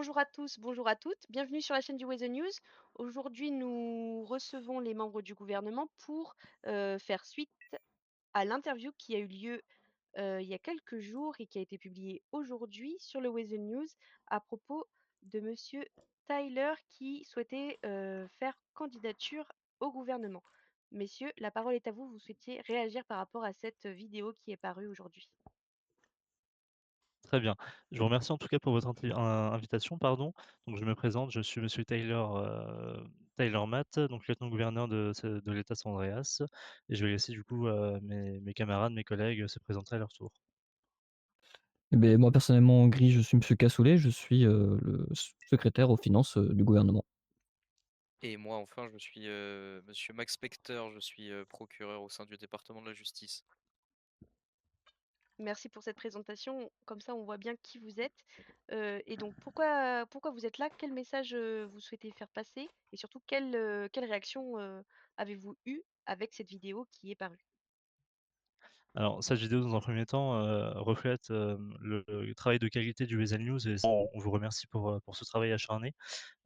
Bonjour à tous, bonjour à toutes, bienvenue sur la chaîne du Weather News. Aujourd'hui, nous recevons les membres du gouvernement pour faire suite à l'interview qui a eu lieu il y a quelques jours et qui a été publiée aujourd'hui sur le Weather News à propos de Monsieur Tyler qui souhaitait faire candidature au gouvernement. Messieurs, la parole est à vous, vous souhaitiez réagir par rapport à cette vidéo qui est parue aujourd'hui. Très bien. Je vous remercie en tout cas pour votre invitation, pardon. Donc je me présente, je suis monsieur Tyler Matt, donc lieutenant-gouverneur de l'État San Andreas et je vais laisser du coup, mes camarades, mes collègues, se présenter à leur tour. Eh beh, moi personnellement, gris, je suis monsieur Cassoulet, je suis, le secrétaire aux finances, du gouvernement. Et moi, enfin, je suis, monsieur Max Spector, je suis, procureur au sein du département de la justice. Merci pour cette présentation. Comme ça, on voit bien qui vous êtes. Et donc, pourquoi vous êtes là? Quel message vous souhaitez faire passer? Et surtout, quelle réaction avez-vous eue avec cette vidéo qui est parue? Alors cette vidéo dans un premier temps, reflète, le travail de qualité du Weasel News et on vous remercie pour ce travail acharné.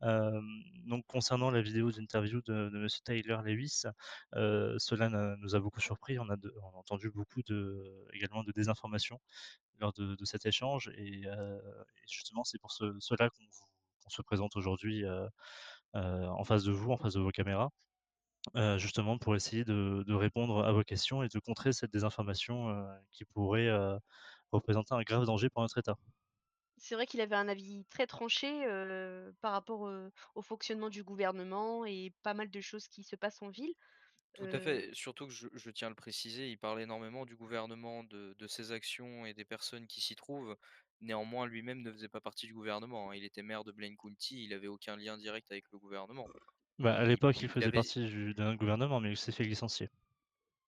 Hem, donc concernant la vidéo d'interview de monsieur Tyler Lewis, cela nous a beaucoup surpris. On a entendu beaucoup également de désinformation lors de cet échange et justement c'est pour cela qu'on se présente aujourd'hui, en face de vous, en face de vos caméras, justement pour essayer de répondre à vos questions et de contrer cette désinformation, qui pourrait, représenter un grave danger pour notre État. C'est vrai qu'il avait un avis très tranché par rapport au fonctionnement du gouvernement et pas mal de choses qui se passent en ville. Tout à Euh, fait, surtout que je tiens à le préciser, il parle énormément du gouvernement, de ses actions et des personnes qui s'y trouvent. Néanmoins, lui-même ne faisait pas partie du gouvernement, hein. Il était maire de Blaine County, il avait aucun lien direct avec le gouvernement. Bah, à Il l'époque, il il faisait avait partie de notre gouvernement, mais il s'est fait licencier.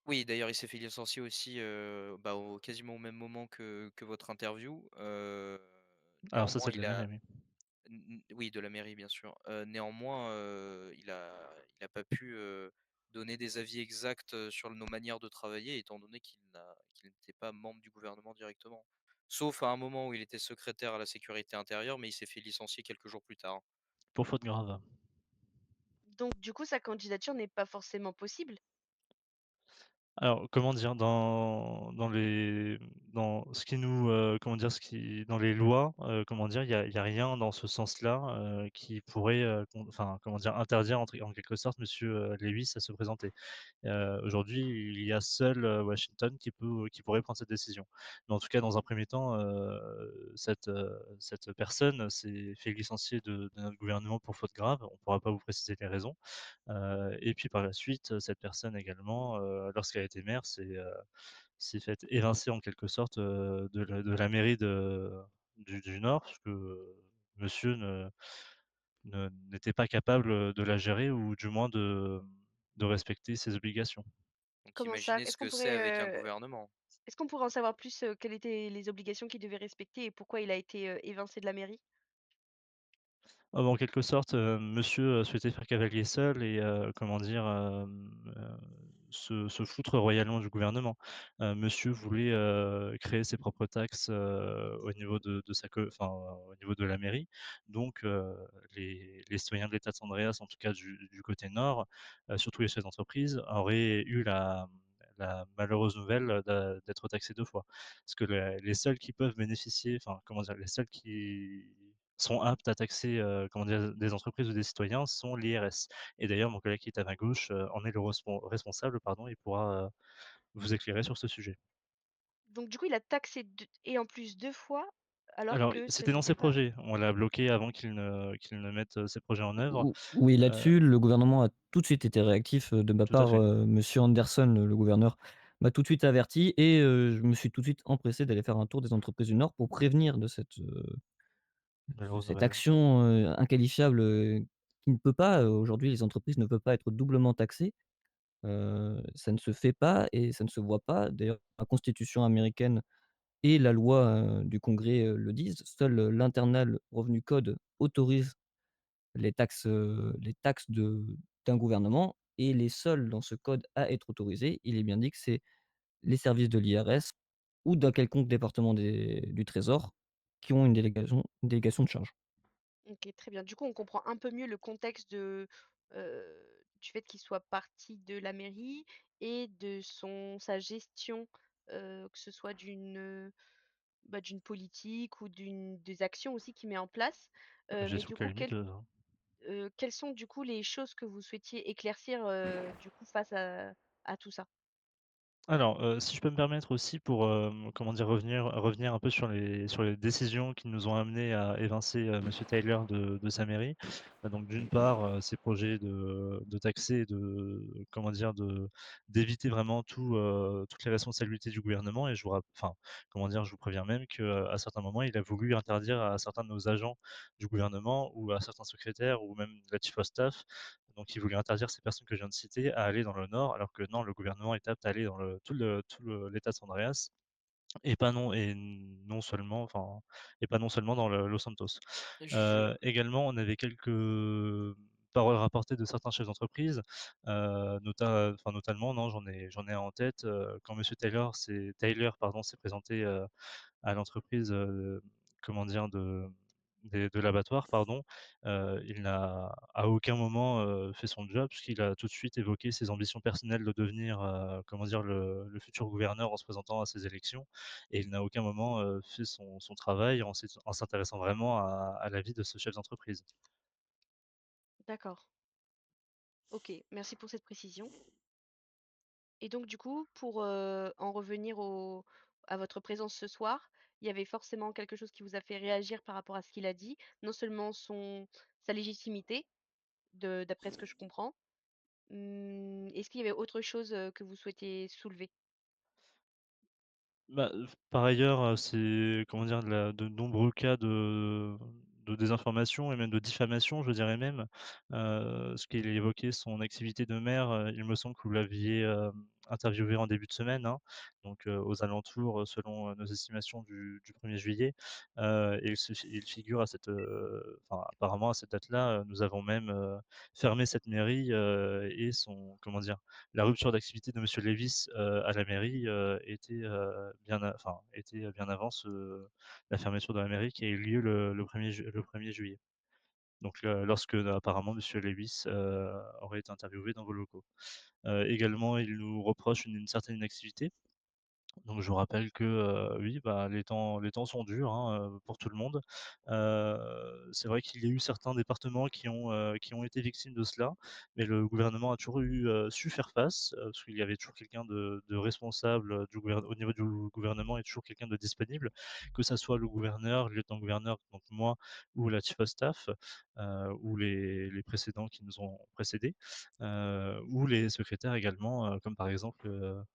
Oui, d'ailleurs, il s'est fait licencier aussi, bah, au quasiment au même moment que votre interview. Alors ça, Néanmoins, c'est de il la a mairie, oui. Oui, de la mairie, bien sûr. Néanmoins, il a pas pu, donner des avis exacts, sur nos manières de travailler étant donné qu'il n'était pas membre du gouvernement directement. Sauf à un moment où il était secrétaire à la sécurité intérieure, mais il s'est fait licencier quelques jours plus tard. Pour faute grave. donc, du coup, sa candidature n'est pas forcément possible. Alors, comment dire? Dans ce qui nous, comment dire? Ce qui dans les lois, comment dire? Il y a rien dans ce sens-là, qui pourrait, enfin, comment dire? Interdire en quelque sorte monsieur, Lewis à se présenter. Aujourd'hui, il y a seul, Washington qui pourrait prendre cette décision. Mais en tout cas, dans un premier temps, cette personne s'est fait licencier de notre gouvernement pour faute grave. On ne pourra pas vous préciser les raisons. Et puis par la suite, cette personne également, lorsqu'elle a été maire, s'est faite évincer en quelque sorte, de la mairie du Nord, parce que, monsieur n'était pas capable, de la gérer ou du moins de respecter ses obligations. Donc Comment ça? imaginez ce que c'est avec un gouvernement. Est-ce qu'on pourrait en savoir plus, quelles étaient les obligations qu'il devait respecter et pourquoi il a été évincé de la mairie? Ah bah, en quelque sorte, monsieur, souhaitait faire cavalier seul et comment dire? Se foutre royalement du gouvernement. Monsieur voulait, créer ses propres taxes, au niveau de sa co enfin, au niveau de la mairie. Donc les citoyens de l'État de San Andreas, en tout cas du côté nord, surtout les chefs d'entreprise, auraient eu la malheureuse nouvelle, d'être taxés 2 fois. Parce que les seuls qui peuvent bénéficier, enfin, comment dire? Les seuls qui sont aptes à taxer, comment dire? Des entreprises ou des citoyens sont l'IRS et d'ailleurs mon collègue qui est à ma gauche, en est le responsable, pardon, il pourra, vous éclairer sur ce sujet. Donc du coup, il a taxé et en plus 2 fois, alors Alors que ce c'était dans n'était ses pas projets, on l'a bloqué avant qu'il ne mette, ses projets en œuvre, Ou oui, heu, là-dessus, le gouvernement a tout de suite été réactif, de ma tout à part, fait. monsieur Anderson, le gouverneur, m'a tout de suite averti et je me suis tout de suite empressé d'aller faire un tour des entreprises du Nord pour prévenir de Malheureuse cette nouvelle. action, inqualifiable, qui ne peut pas, aujourd'hui les entreprises ne peuvent pas être doublement taxées. Ça ne se fait pas et ça ne se voit pas. D'ailleurs, la constitution américaine et la loi, du Congrès, le disent. Seul, l'Internal Revenue Code autorise les taxes d'un gouvernement et les seuls dans ce code à être autorisés, il est bien dit que c'est les services de l'IRS ou d'un quelconque département du Trésor qui ont une délégation de charges. OK, très bien. Du coup, on comprend un peu mieux le contexte du fait qu'il soit parti de la mairie et de sa gestion, que ce soit d'une politique ou des actions aussi qu'il met en place. Mais Gestion du coup, calamiteuse, hein. quelles sont du coup les choses que vous souhaitiez éclaircir, du coup face à tout ça? Alors, si je peux me permettre aussi pour, comment dire? Revenir un peu sur les décisions qui nous ont amenés à évincer, monsieur Tyler de sa mairie. Donc d'une part, ces projets de taxer, de comment dire? D'éviter vraiment toutes les responsabilités du gouvernement et enfin, comment dire? Je vous préviens même qu'à certains moments, il a voulu interdire à certains de nos agents du gouvernement ou à certains secrétaires ou même la chief of staff, donc il voulait interdire ces personnes que je viens de citer à aller dans le nord, alors que non, le gouvernement est apte à aller dans l'État de San Andreas et pas non et non seulement enfin et pas non seulement dans le Los Santos. Je Également, on avait quelques paroles rapportées de certains chefs d'entreprise, notamment, non, j'en ai un en tête, quand monsieur Taylor, pardon, s'est présenté, à l'entreprise, comment dire? De l'abattoir, pardon, il n'a à aucun moment, fait son job puisqu'il a tout de suite évoqué ses ambitions personnelles de devenir, comment dire? Le futur gouverneur en se présentant à ces élections et il n'a à aucun moment, fait son travail en s'intéressant vraiment à la vie de ce chef d'entreprise. D'accord. OK, merci pour cette précision. Et donc du coup, pour, en revenir à votre présence ce soir, il y avait forcément quelque chose qui vous a fait réagir par rapport à ce qu'il a dit. Non seulement sa légitimité, d'après ce que je comprends. Est-ce qu'il y avait autre chose, que vous souhaitiez soulever? Bah, par ailleurs, c'est comment dire? De nombreux cas de désinformation et même de diffamation, je dirais même. Ce qu'il évoquait son activité de maire, il me semble que vous l'aviez, interviewé en début de semaine, hein, donc aux alentours, selon, nos estimations du 1er juillet, et il figure à enfin, apparemment à cette date-là, nous avons même, fermé cette mairie, et son comment dire? La rupture d'activité de monsieur Lévis, à la mairie, était bien avant la fermeture de la mairie qui a eu lieu le 1er juillet. Donc lorsque apparemment monsieur Lévis, aurait été interviewé dans vos locaux. Également, il nous reproche une certaine inactivité. Donc je vous rappelle que, oui, bah, les temps sont durs, hein, pour tout le monde. C'est vrai qu'il y a eu certains départements qui ont été victimes de cela, mais le gouvernement a toujours su faire face, parce qu'il y avait toujours quelqu'un de responsable, au niveau du gouvernement et toujours quelqu'un de disponible, que ça soit le gouverneur, le lieutenant-gouverneur, donc moi ou la chief of staff, ou les précédents qui nous ont précédés. Ou les secrétaires également, comme par exemple,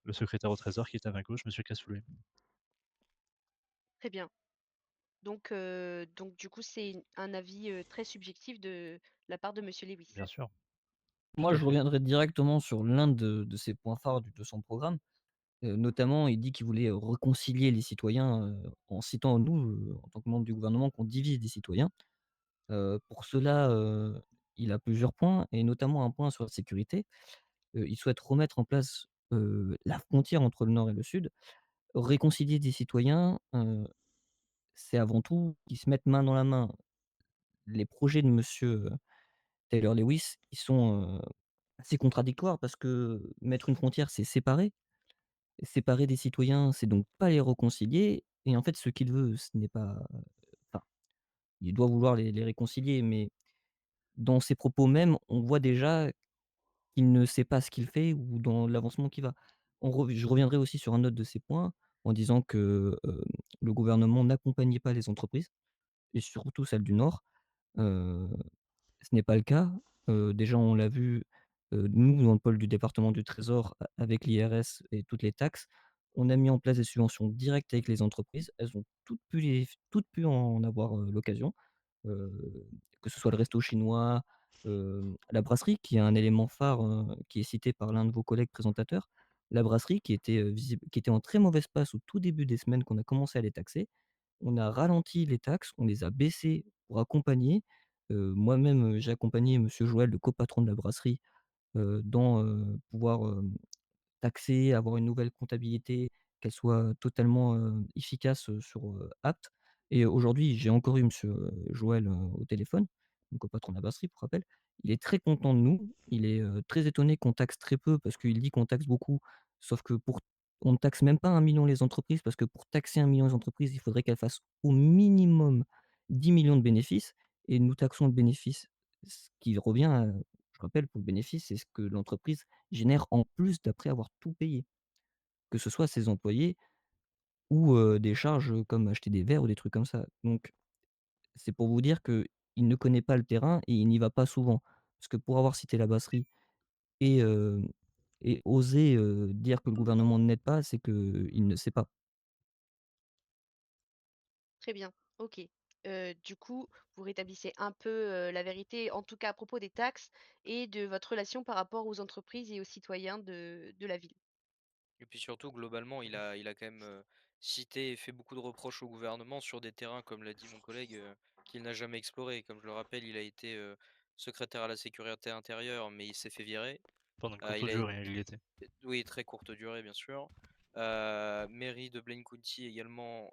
le secrétaire au trésor qui est à ma gauche, monsieur Cassoulet. Très bien. Donc du coup, c'est un avis, très subjectif de la part de monsieur Lewis. Bien sûr, tout Moi, à je fait. reviendrai directement sur l'un de ces points phares de son programme. Notamment, il dit qu'il voulait, réconcilier les citoyens, en citant nous, en tant que membres du gouvernement, qu'on divise des citoyens. Pour cela, il a plusieurs points et notamment un point sur la sécurité. Il souhaite remettre en place, la frontière entre le nord et le sud. Réconcilier des citoyens, c'est avant tout qu'ils se mettent main dans la main. Les projets de monsieur, Taylor Lewis, ils sont, assez contradictoires parce que mettre une frontière, c'est séparer. Séparer des citoyens, c'est donc pas les réconcilier et en fait, ce qu'il veut, ce n'est pas enfin, il doit vouloir les réconcilier, mais dans ses propos mêmes, on voit déjà qu'il ne sait pas ce qu'il fait ou dans l'avancement qu'il va. Je reviendrai aussi sur un autre de ces points en disant que, le gouvernement n'accompagnait pas les entreprises et surtout celles du Nord. Heu, Ce n'est pas le cas. Déjà, on l'a vu, nous, dans le pôle du département du Trésor, avec l'IRS et toutes les taxes, on a mis en place des subventions directes avec les entreprises. Elles ont toutes pu en avoir, l'occasion. Que ce soit le resto chinois, la brasserie qui est un élément phare, qui est cité par l'un de vos collègues présentateurs. La brasserie qui était en très mauvaise passe au tout début des semaines qu'on a commencé à les taxer. On a ralenti les taxes, on les a baissées pour accompagner. Moi-même, j'ai accompagné monsieur Joël, le copatron de la brasserie, dans, pouvoir, taxer, avoir une nouvelle comptabilité, qu'elle soit totalement, efficace, sur, apte. et aujourd'hui, j'ai encore eu monsieur, Joël, au téléphone, donc au patron de la brasserie pour rappel. Il est très content de nous, il est, très étonné qu'on taxe très peu parce qu'il dit qu'on taxe beaucoup, sauf que pour on ne taxe même pas 1 million les entreprises parce que pour taxer 1 million les entreprises, il faudrait qu'elles fassent au minimum 10 millions de bénéfices et nous taxons le bénéfice, ce qui revient à je rappelle pour le bénéfice, c'est ce que l'entreprise génère en plus d'après avoir tout payé, que ce soit ses employés ou, des charges, comme acheter des verres ou des trucs comme ça. Donc c'est pour vous dire qu'il ne connaît pas le terrain et il n'y va pas souvent. Parce que pour avoir cité la brasserie et oser, dire que le gouvernement n'aide pas, c'est qu'il ne sait pas. Très bien, OK. Du coup, vous rétablissez un peu, la vérité, en tout cas à propos des taxes et de votre relation par rapport aux entreprises et aux citoyens de la ville. Et puis surtout, globalement, il a quand même cité et fait beaucoup de reproches au gouvernement sur des terrains, comme l'a dit mon collègue, qu'il n'a jamais explorés. Comme je le rappelle, il a été secrétaire à la sécurité intérieure, mais il s'est fait virer. Pendant une courte Il a été, durée, il y était. oui, très courte durée, bien sûr. Mairie de Blaine County également,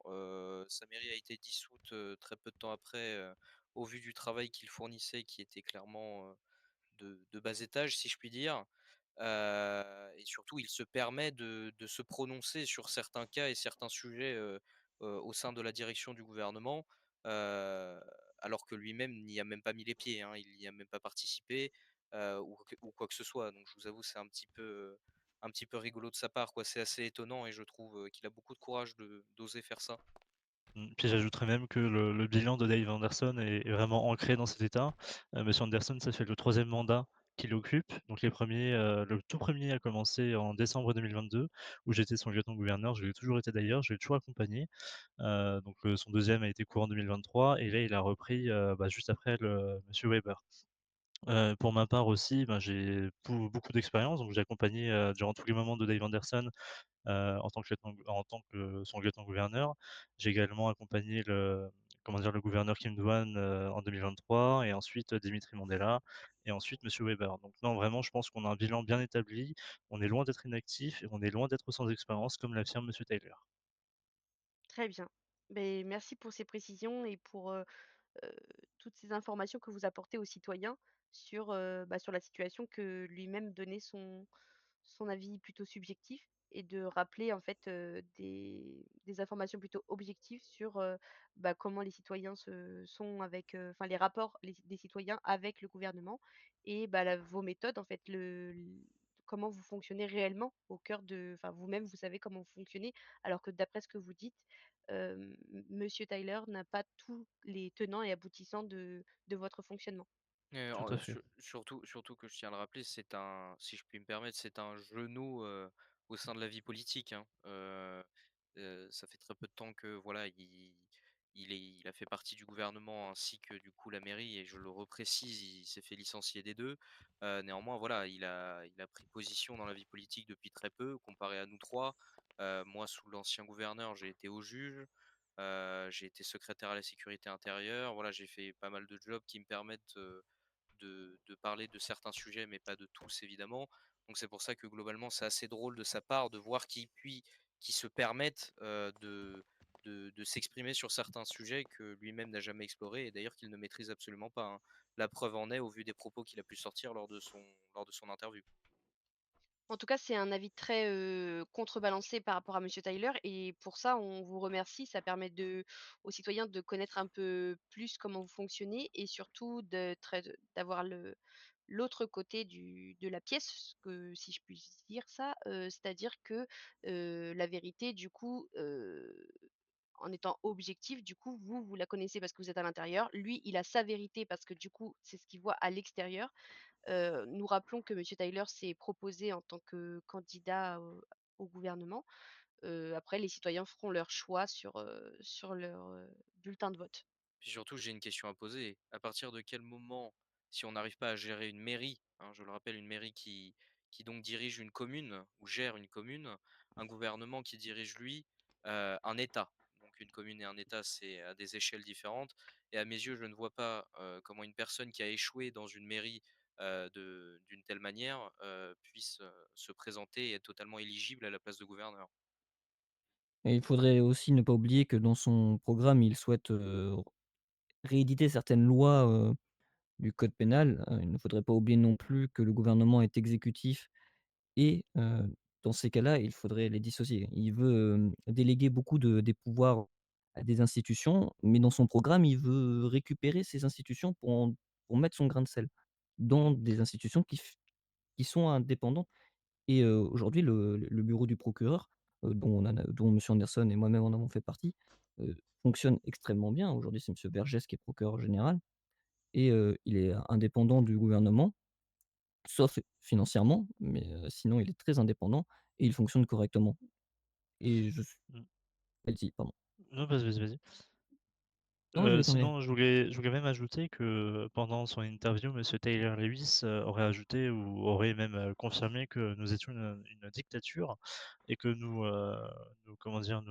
sa mairie a été dissoute très peu de temps après, au vu du travail qu'il fournissait, qui était clairement de bas étage, si je puis dire. Et surtout, il se permet de se prononcer sur certains cas et certains sujets, au sein de la direction du gouvernement, heu, alors que lui-même n'y a même pas mis les pieds, hein. Il n'y a même pas participé, ou quoi que ce soit. Donc je vous avoue, c'est un petit peu rigolo de sa part, quoi. C'est assez étonnant et je trouve, qu'il a beaucoup de courage de d'oser faire ça. Puis j'ajouterais même que le bilan de Dave Anderson est vraiment ancré dans cet état. Monsieur Anderson, ça fait le troisième mandat qu'il occupe. Donc le tout premier a commencé en décembre 2022 où j'étais son lieutenant-gouverneur. Je l'ai toujours été d'ailleurs, je l'ai toujours accompagné. Son deuxième a été courant 2023 et là il a repris, juste après le monsieur Weber. Pour ma part aussi, j'ai beaucoup d'expérience, donc j'ai accompagné, durant tous les moments de Dave Anderson, en tant que son lieutenant-gouverneur. J'ai également accompagné le gouverneur Kim Dwan, en 2023 et ensuite, Dimitri Mandela et ensuite monsieur Weber. Donc non, vraiment, je pense qu'on a un bilan bien établi. On est loin d'être inactif et on est loin d'être sans expérience, comme l'affirme monsieur Tyler. Très bien. Beh, merci pour ces précisions et pour, heu, toutes ces informations que vous apportez aux citoyens sur, sur la situation, que lui-même donnait son avis plutôt subjectif et de rappeler en fait, des informations plutôt objectives sur, comment les citoyens se sont avec, enfin les rapports des citoyens avec le gouvernement et vos méthodes en fait, comment vous fonctionnez réellement au cœur de, enfin vous-même vous savez comment vous fonctionnez, alors que d'après ce que vous dites, Monsieur Tyler n'a pas tous les tenants et aboutissants de votre fonctionnement. Tout à fait. Surtout que je tiens à le rappeler, c'est un, si je puis me permettre, c'est un genou, au sein de la vie politique, hein. Ça fait très peu de temps que voilà, il a fait partie du gouvernement ainsi que du coup la mairie et je le reprécise, il s'est fait licencier des 2. Néanmoins voilà, il a pris position dans la vie politique depuis très peu comparé à nous 3. Moi sous l'ancien gouverneur, j'ai été au juge, j'ai été secrétaire à la sécurité intérieure. Voilà, j'ai fait pas mal de jobs qui me permettent, de parler de certains sujets, mais pas de tous évidemment. Donc c'est pour ça que globalement, c'est assez drôle de sa part de voir qu'il se permette de s'exprimer sur certains sujets que lui-même n'a jamais explorés et d'ailleurs qu'il ne maîtrise absolument pas, hein. La preuve en est au vu des propos qu'il a pu sortir lors de son interview. En tout cas, c'est un avis très, contrebalancé par rapport à Monsieur Tyler et pour ça, on vous remercie. Ça permet aux citoyens de connaître un peu plus comment vous fonctionnez et surtout d'avoir l'autre côté de la pièce, que si je puis dire ça, c'est-à-dire que, la vérité du coup, en étant objectif, du coup, vous la connaissez parce que vous êtes à l'intérieur. Lui, il a sa vérité parce que du coup, c'est ce qu'il voit à l'extérieur. Nous rappelons que Monsieur Tyler s'est proposé en tant que candidat au gouvernement. Après les citoyens feront leur choix sur leur, bulletin de vote. Puis surtout, j'ai une question à poser. À partir de quel moment, si on n'arrive pas à gérer une mairie, hein, je le rappelle, une mairie qui donc dirige une commune ou gère une commune, un gouvernement qui dirige lui un État. Donc une commune et un État, c'est à des échelles différentes. Et à mes yeux, je ne vois pas comment une personne qui a échoué dans une mairie d'une telle manière puisse se présenter et être totalement éligible à la place de gouverneur. Et il faudrait aussi ne pas oublier que dans son programme, il souhaite, rééditer certaines lois, du code pénal. Il ne faudrait pas oublier non plus que le gouvernement est exécutif et dans ces cas-là, il faudrait les dissocier. Il veut, déléguer beaucoup des pouvoirs à des institutions, mais dans son programme, il veut récupérer ces institutions pour mettre son grain de sel dans des institutions qui sont indépendantes. Et aujourd'hui, le bureau du procureur, dont monsieur Anderson et moi-même en avons fait partie, fonctionne extrêmement bien. Aujourd'hui, c'est monsieur Vergès qui est procureur général et il est indépendant du gouvernement, sauf financièrement, mais sinon il est très indépendant et il fonctionne correctement. Et je suis Mmh. Vas-y, pardon. Non, vas-y, vas-y. Non, je vais terminer. Sinon, je voulais même ajouter que pendant son interview, monsieur Taylor Lewis, aurait ajouté ou aurait même, confirmé que nous étions une dictature et que nous comment dire?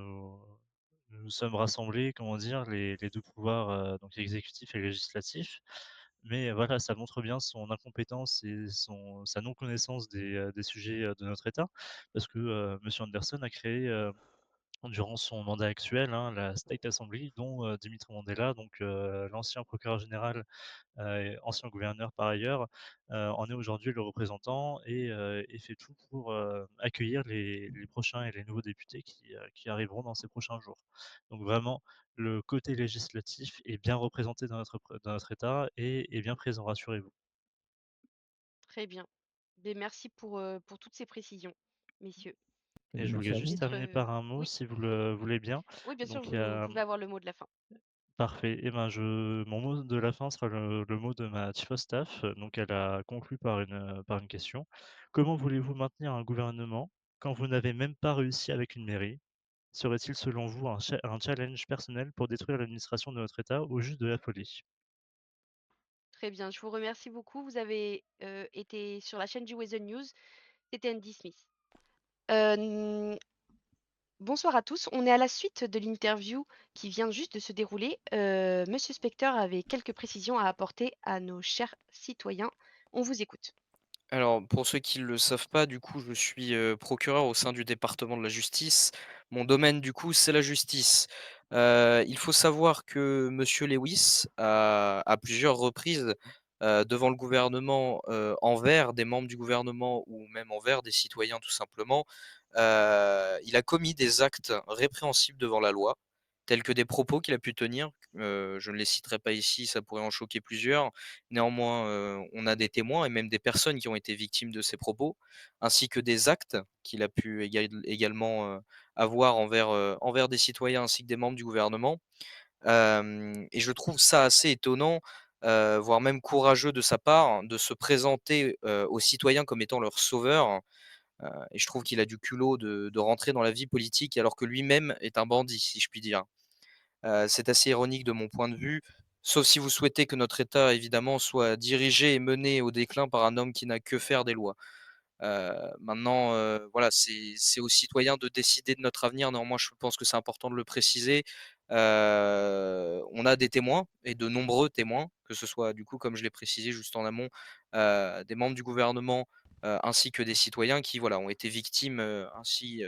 Nous sommes rassemblés, comment dire? Les 2 pouvoirs, donc exécutif et législatif. Mais voilà, ça montre bien son incompétence et sa non-connaissance des sujets, de notre État. Parce que, monsieur Anderson a créé, durant son mandat actuel, hein, la State Assembly dont, Dimitri Mandela, donc l'ancien procureur général, et ancien gouverneur par ailleurs, en est aujourd'hui le représentant et fait tout pour, accueillir les prochains et les nouveaux députés qui arriveront dans ces prochains jours. Donc vraiment, le côté législatif est bien représenté dans notre État et est bien présent, rassurez-vous. Très bien. Beh, merci pour toutes ces précisions, messieurs. Eh Et beh, je merci voulais à juste vous. Peut-être, terminer par un mot oui, si vous le voulez bien. oui, bien sûr, Donc il y vous a pouvez avoir le mot de la fin. Parfait. Et ben, mon mot de la fin sera le mot de ma chief of staff. Donc elle a conclu par une question. Comment voulez-vous maintenir un gouvernement quand vous n'avez même pas réussi avec une mairie? Serait-il selon vous un challenge personnel pour détruire l'administration de notre État au juste de la folie? Très bien, je vous remercie beaucoup. Vous avez, été sur la chaîne du Weather News. C'était Andy Smith. Bonsoir à tous. On est à la suite de l'interview qui vient juste de se dérouler. Monsieur Spector avait quelques précisions à apporter à nos chers citoyens. On vous écoute. Alors, pour ceux qui ne le savent pas, du coup, je suis, procureur au sein du département de la justice. Mon domaine, du coup, c'est la justice. Il faut savoir que monsieur Lewis a, à plusieurs reprises, devant le gouvernement, envers des membres du gouvernement ou même envers des citoyens tout simplement, il a commis des actes répréhensibles devant la loi, tels que des propos qu'il a pu tenir. Je ne les citerai pas ici, ça pourrait en choquer plusieurs. Néanmoins, on a des témoins et même des personnes qui ont été victimes de ces propos, ainsi que des actes qu'il a pu également, avoir envers des citoyens ainsi que des membres du gouvernement. Et je trouve ça assez étonnant, voire même courageux de sa part, de se présenter, aux citoyens comme étant leur sauveur, et je trouve qu'il a du culot de rentrer dans la vie politique alors que lui-même est un bandit, si je puis dire. C'est assez ironique de mon point de vue, sauf si vous souhaitez que notre État, évidemment, soit dirigé et mené au déclin par un homme qui n'a que faire des lois. Maintenant, voilà, c'est aux citoyens de décider de notre avenir. Néanmoins, je pense que c'est important de le préciser. On a des témoins et de nombreux témoins, que ce soit, du coup, comme je l'ai précisé juste en amont, des membres du gouvernement, ainsi que des citoyens qui, voilà, ont été victimes, ainsi,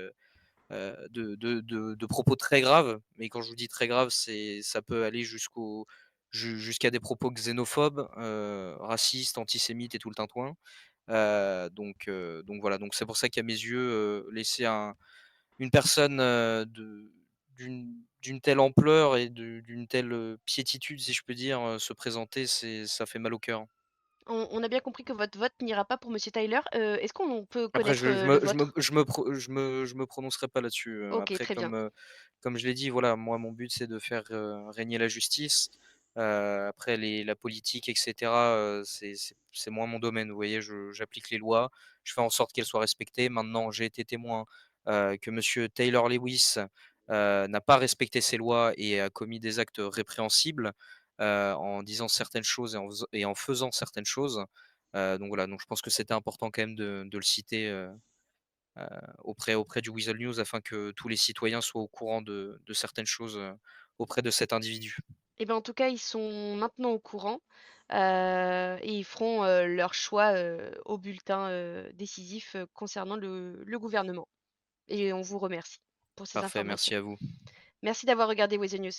de propos très graves. Mais quand je vous dis très graves, ça peut aller jusqu'à des propos xénophobes, racistes, antisémites et tout le tintouin. Donc voilà, donc c'est pour ça qu'à mes yeux, laisser une personne, d'une telle ampleur et d'une telle, piétitude, si je peux dire, se présenter, ça fait mal au cœur. On a bien compris que votre vote n'ira pas pour Monsieur Tyler. Est-ce qu'on peut Après connaître, le vôtre? je me prononcerai pas là-dessus, OK, après très bien. comme je l'ai dit, voilà, moi mon but c'est de faire, régner la justice. Après la politique et cetera, c'est moins mon domaine, vous voyez? J'applique les lois, je fais en sorte qu'elles soient respectées. Maintenant, j'ai été témoin, que monsieur Taylor Lewis, n'a pas respecté ces lois et a commis des actes répréhensibles, en disant certaines choses et en faisant certaines choses. Donc voilà, donc je pense que c'était important quand même de le citer, auprès du Weasel News afin que tous les citoyens soient au courant de certaines choses, auprès de cet individu. Eh ben, en tout cas, ils sont maintenant au courant, et ils feront, leur choix, au bulletin, décisif, concernant le gouvernement et on vous remercie. pour ces Parfait, informations. merci à vous. Merci d'avoir regardé With the News.